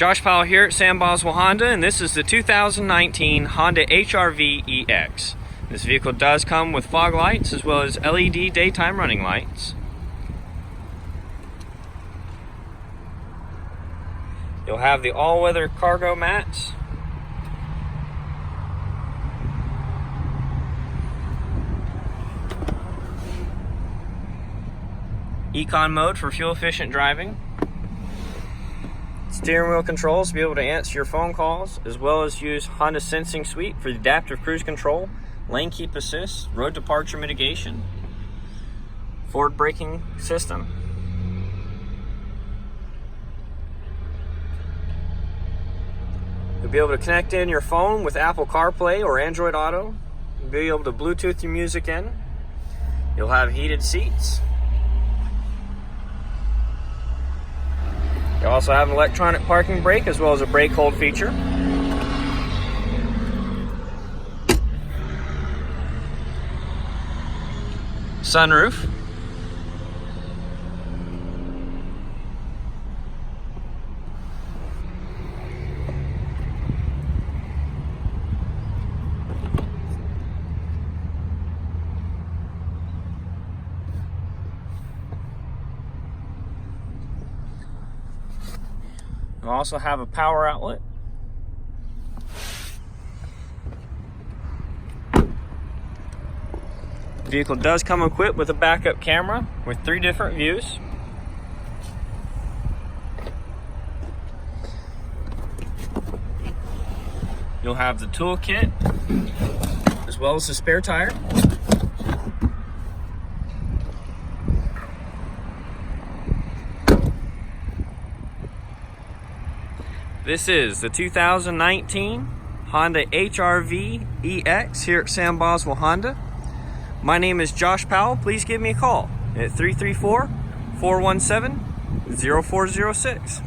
Josh Powell here at Sam Boswell Honda, and this is the 2019 Honda HR-V EX. This vehicle does come with fog lights as well as LED daytime running lights. You'll have the all-weather cargo mats. Econ mode for fuel-efficient driving. Steering wheel controls to be able to answer your phone calls, as well as use Honda Sensing Suite for the adaptive cruise control, lane keep assist, road departure mitigation, forward braking system. You'll be able to connect in your phone with Apple CarPlay or Android Auto. You'll be able to Bluetooth your music in. You'll have heated seats. You also have an electronic parking brake as well as a brake hold feature. Sunroof. You also have a power outlet. The vehicle does come equipped with a backup camera with 3 different views. You'll have the toolkit as well as the spare tire. This is the 2019 Honda HR-V EX here at Sam Boswell Honda. My name is Josh Powell. Please give me a call at 334-417-0406.